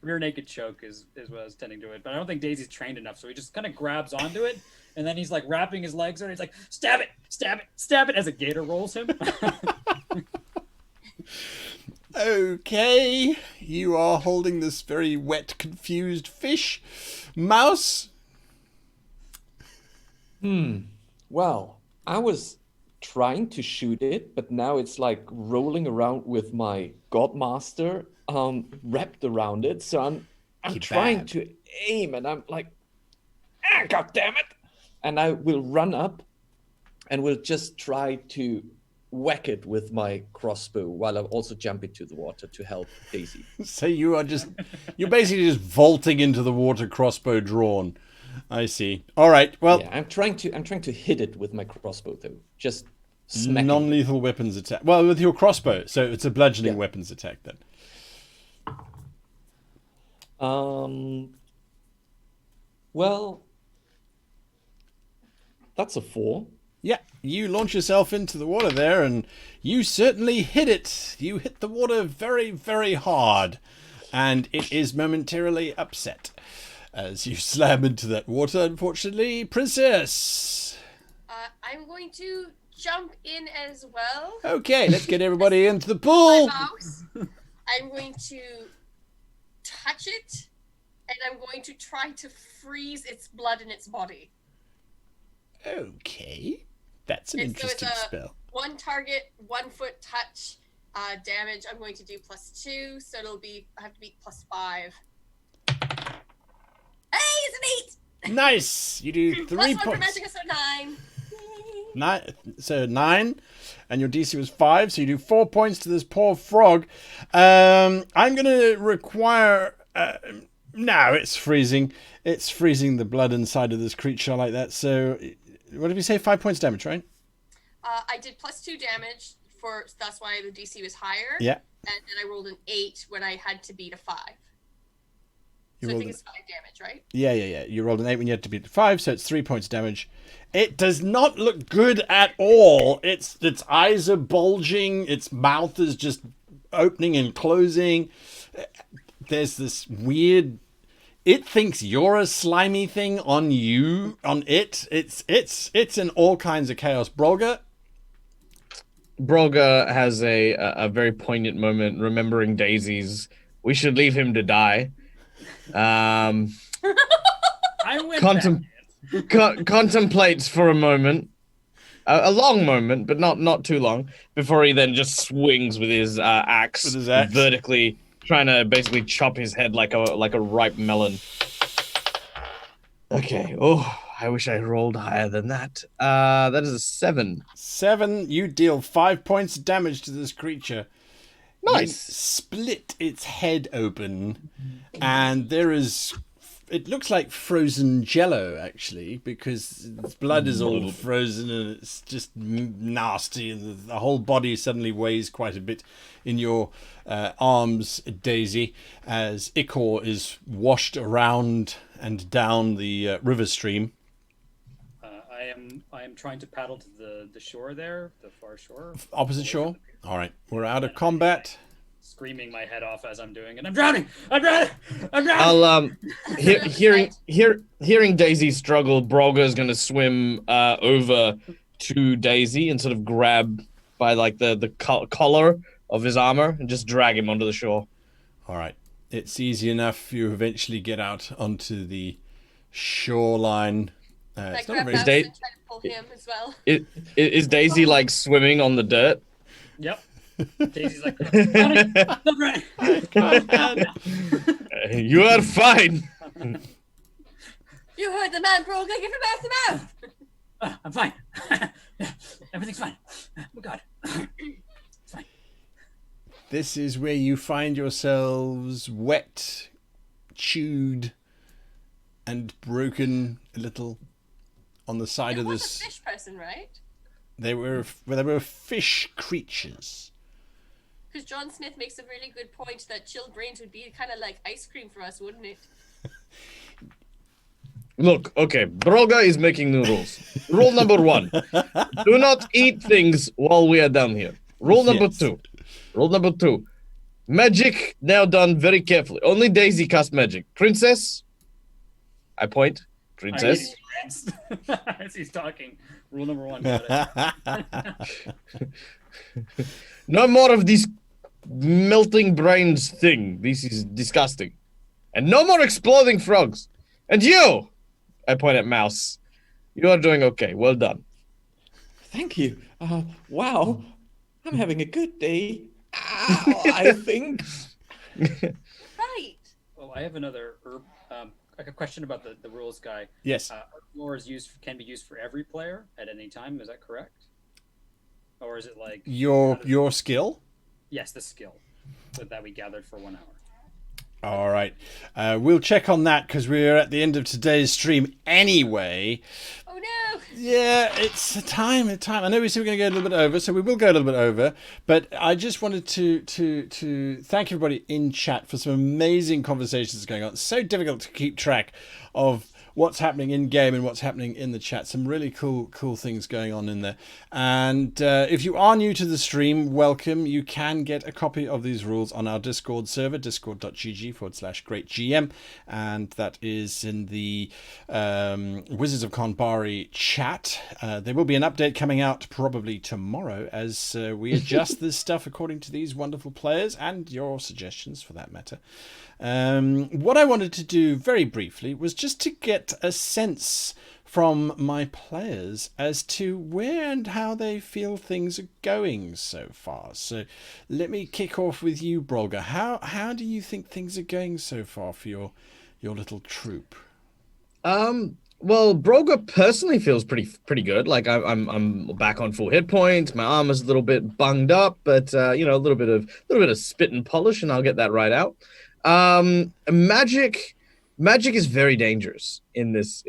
Rear naked choke is what I was tending to it. But I don't think Daisy's trained enough, so he just kind of grabs onto it, and then he's wrapping his legs around it. He's like, stab it, stab it, stab it, as a gator rolls him. Okay. You are holding this very wet, confused fish. Mouse? Well, I was trying to shoot it, but now it's rolling around with my Godmaster wrapped around it. So I'm trying to aim, and I'm like, God damn it! And I will run up and will just try to whack it with my crossbow while I also jump into the water to help Daisy. So you're basically just vaulting into the water, crossbow drawn. I see. All right. Well, yeah, I'm trying to hit it with my crossbow though. Just smacking. Non-lethal weapons attack. Well, with your crossbow, so it's a bludgeoning weapons attack then. Well, that's a 4. Yeah, you launch yourself into the water there, and you certainly hit it. You hit the water very, very hard, and it is momentarily upset as you slam into that water, unfortunately. Princess! I'm going to jump in as well. Okay, let's get everybody into the pool. My mouse. I'm going to touch it, and I'm going to try to freeze its blood in its body. Okay. That's an interesting spell. 1 target, 1 foot touch, Damage, I'm going to do +2, so it'll be, I have to beat +5. Hey, it's an 8! Nice. You do 3 +1 for points. magic, so 9. So 9, and your DC was 5, so you do 4 points to this poor frog. I'm going to require... no, it's freezing. It's freezing the blood inside of this creature like that. So, what did we say? 5 points damage, right? I did +2 damage, that's why the DC was higher. Yeah. And then I rolled an 8 when I had to beat a 5. You So I rolled think it's 5 damage, right? Yeah. You rolled an 8 when you had to beat 5, so it's 3 points damage. It does not look good at all. Its eyes are bulging. Its mouth is just opening and closing. There's this weird... It thinks you're a slimy thing on you, on it. It's in all kinds of chaos. Brolga? Brolga has a very poignant moment remembering Daisy's "we should leave him to die." I went Contemplates for a moment, a long moment, but not too long, before he then just swings with his axe, vertically, trying to basically chop his head like a ripe melon. Okay. Oh, I wish I rolled higher than that. That is a 7. 7. You deal 5 points of damage to this creature. Nice. You split its head open, and there is... It looks like frozen jello, actually, because its blood is all frozen and it's just nasty, and the whole body suddenly weighs quite a bit in your arms, Daisy, as Ichor is washed around and down the river stream. I am trying to paddle to the shore there, the far shore. Opposite shore? All right, we're out of combat. Screaming my head off as I'm doing it. I'm drowning! I'm drowning! I'm drowning! I'll hearing Daisy struggle, Brolga is gonna swim over to Daisy and sort of grab by like the collar of his armor and just drag him onto the shore. All right, it's easy enough. You eventually get out onto the shoreline. I It's not grab very... Mouse and try to pull him as well. Is Daisy like swimming on the dirt? Yep. Daisy's like, stop running! You are fine. You heard the man, Brolga. Give him back the mouth. I'm fine. Everything's fine. Oh God. It's fine. This is where you find yourselves wet, chewed, and broken a little on the side of was this. a fish person, right? They were fish creatures. Because John Smith makes a really good point that chilled brains would be kind of like ice cream for us, wouldn't it? Look, okay, Brolga is making new rules. Rule number 1: do not eat things while we are down here. Rule number Yes. 2. Rule number 2: magic now done very carefully. Only Daisy casts magic. Princess, I point. Princess. As he's talking. Rule number 1. Got it. No more of this melting brains thing. This is disgusting. And no more exploding frogs. And you, I point at Mouse. You are doing okay. Well done. Thank you. Wow, I'm having a good day. Ow, I think. Right. Well, I have another like a question about the rules guy. Yes. Lore can be used for every player at any time. Is that correct? Or is it like Your skill? Yes, the skill that we gathered for 1 hour. All right. We'll check on that because we're at the end of today's stream anyway. Oh no. Yeah, it's time. I know we said we're going to go a little bit over, so we will go a little bit over. But I just wanted to thank everybody in chat for some amazing conversations going on. It's so difficult to keep track of what's happening in game and what's happening in the chat. Some really cool things going on in there. And if you are new to the stream, welcome. You can get a copy of these rules on our Discord server, discord.gg/GreatGM, and that is in the Wizards of Carnbari chat. There will be an update coming out probably tomorrow as we adjust this stuff according to these wonderful players and your suggestions for that matter. What I wanted to do very briefly was just to get a sense from my players as to where and how they feel things are going so far. So let me kick off with you, Brolga. How do you think things are going so far for your little troop? Well, Broga personally feels pretty good. Like I'm back on full hit points. My arm is a little bit bunged up, but you know, a little bit of spit and polish, and I'll get that right out. Magic is very dangerous in this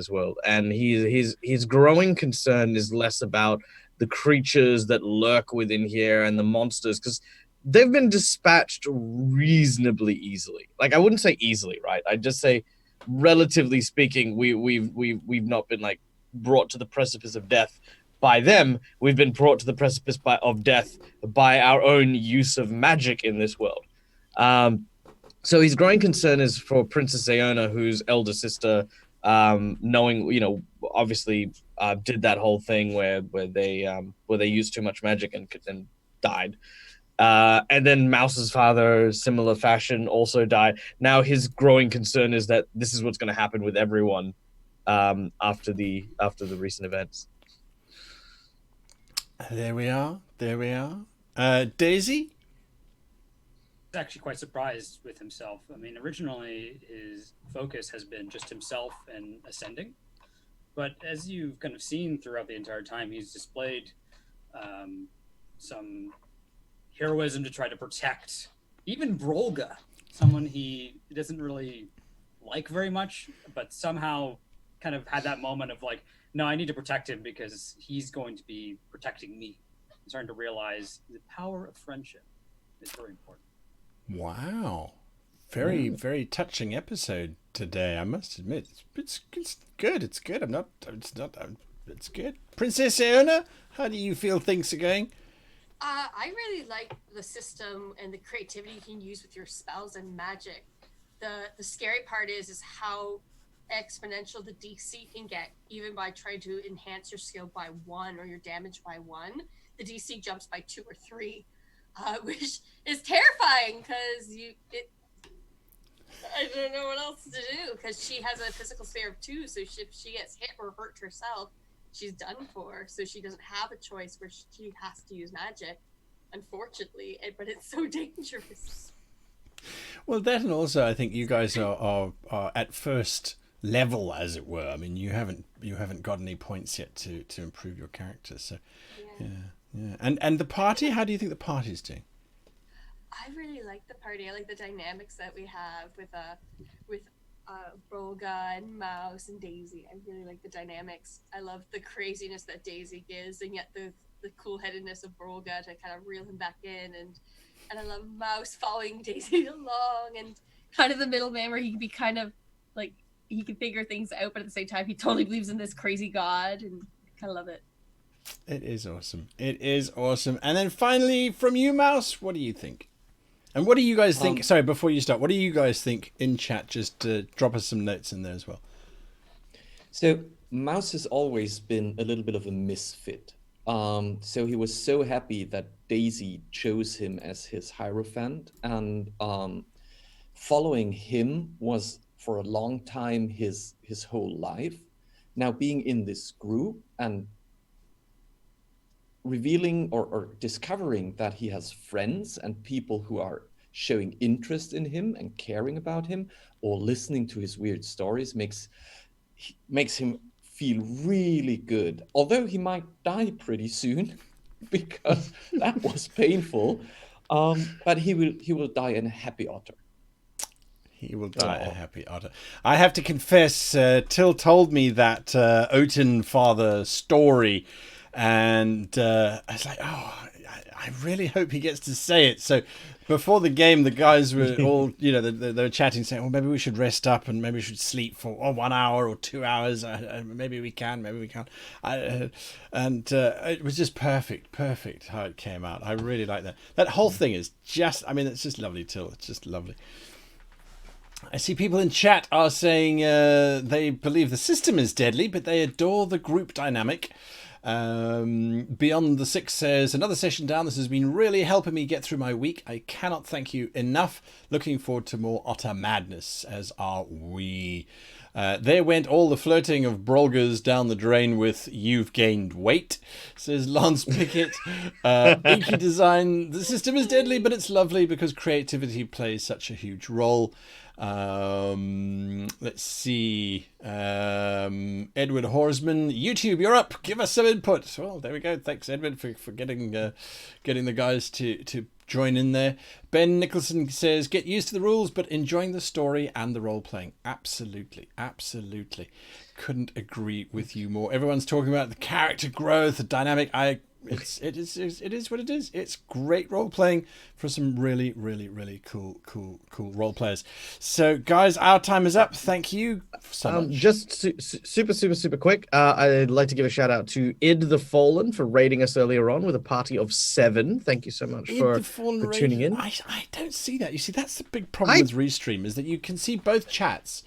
world, and his growing concern is less about the creatures that lurk within here and the monsters, because they've been dispatched reasonably easily. Like, I wouldn't say easily, right? I'd just say, relatively speaking, we've not been like brought to the precipice of death by them. We've been brought to the precipice of death by our own use of magic in this world. So his growing concern is for Princess Aona, whose elder sister, knowing, you know, obviously did that whole thing where they used too much magic and died. And then Mouse's father, similar fashion, also died. Now his growing concern is that this is what's going to happen with everyone after the recent events. There we are. Daisy? He's actually quite surprised with himself. I mean, originally his focus has been just himself and ascending. But as you've kind of seen throughout the entire time, he's displayed some heroism to try to protect even Brolga, someone he doesn't really like very much, but somehow kind of had that moment of like, no, I need to protect him because he's going to be protecting me. I'm starting to realize the power of friendship is very important. Wow. Very touching episode today, I must admit. It's good. It's good. It's good. Princess Aona, how do you feel things are going? I really like the system and the creativity you can use with your spells and magic. The scary part is how exponential the DC can get, even by trying to enhance your skill by 1 or your damage by 1. The DC jumps by 2 or 3, which is terrifying because I don't know what else to do, because she has a physical sphere of 2, so if she gets hit or hurt herself, she's done for. So she doesn't have a choice where she has to use magic, unfortunately, but it's so dangerous. Well, that, and also I think you guys are at first level, as it were. I mean, you haven't got any points yet to improve your character. So yeah. And the party, how do you think the party's doing? I really like the party. I like the dynamics that we have with Brolga and Mouse and Daisy. I really like the dynamics. I love the craziness that Daisy gives, and yet the cool-headedness of Brolga to kind of reel him back in, and I love Mouse following Daisy along, and kind of the middleman where he can be kind of like, he can figure things out, but at the same time he totally believes in this crazy god, and I kind of love it. It is awesome. And then finally, from you, Mouse, what do you think? And what do you guys think? Sorry, before you start, what do you guys think in chat? Just drop us some notes in there as well. So Mouse has always been a little bit of a misfit. So he was so happy that Daisy chose him as his Hierophant, and following him was for a long time his whole life. Now being in this group and revealing or discovering that he has friends and people who are showing interest in him and caring about him or listening to his weird stories makes him feel really good. Although he might die pretty soon because that was painful, but he will die in a happy otter. He will die a happy otter. I have to confess, Till told me that Oten father story, and I was like, oh, I really hope he gets to say it. So before the game, the guys were all, you know, they were chatting, saying, well, maybe we should rest up and maybe we should sleep for 1 hour or 2 hours. Maybe we can, maybe we can't. And it was just perfect how it came out. I really like that. That whole thing is just, I mean, it's just lovely, Till. It's just lovely. I see people in chat are saying they believe the system is deadly, but they adore the group dynamic. Beyond the Six says, another session down. This has been really helping me get through my week. I cannot thank you enough. Looking forward to more otter madness, as are we. There went all the flirting of Brolgers down the drain with "You've gained weight," says Lance Pickett. Inky design. The system is deadly, but it's lovely because creativity plays such a huge role. Let's see. Edward Horsman, YouTube, you're up. Give us some input. Well, there we go. Thanks, Edward, for getting the guys to join in there. Ben Nicholson says, get used to the rules, but enjoying the story and the role playing. Absolutely, absolutely. Couldn't agree with you more. Everyone's talking about the character growth, the dynamic. It is what it is. It's great role playing for some really cool role players. So guys, our time is up. Thank you so much. Just super quick. I'd like to give a shout out to Id the Fallen for raiding us earlier on with a party of 7. Thank you so much for tuning in. I don't see that. You see, that's the big problem with Restream, is that you can see both chats,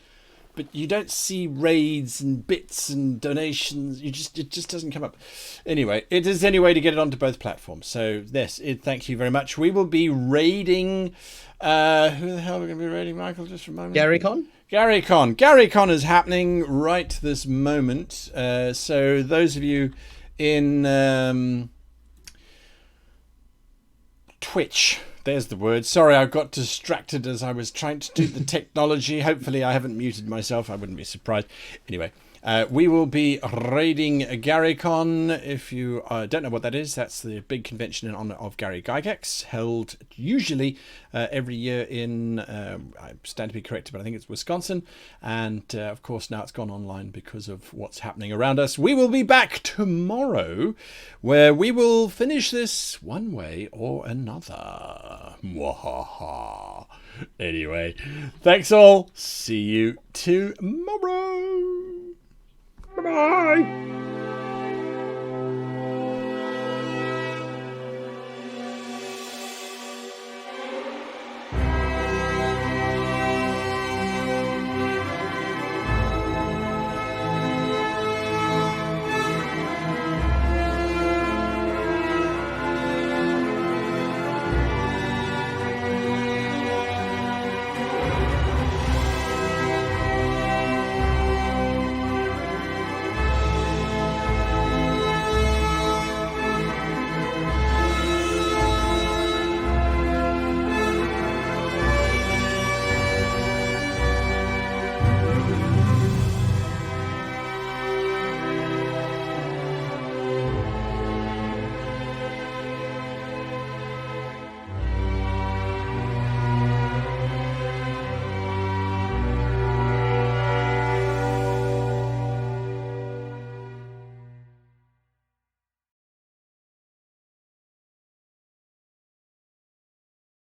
but you don't see raids and bits and donations. It just doesn't come up. Anyway, it is any way to get it onto both platforms. So yes, thank you very much. We will be raiding. Who the hell are we going to be raiding, Michael? Just remind me. GaryCon is happening right this moment. So those of you in Twitch. There's the word. Sorry, I got distracted as I was trying to do the technology. Hopefully I haven't muted myself. I wouldn't be surprised. Anyway, we will be raiding GaryCon. If you don't know what that is, that's the big convention in honor of Gary Gygax, held usually every year in, I stand to be corrected, but I think it's Wisconsin. And of course, now it's gone online because of what's happening around us. We will be back tomorrow, where we will finish this one way or another. Mwahaha. Anyway, thanks all. See you tomorrow.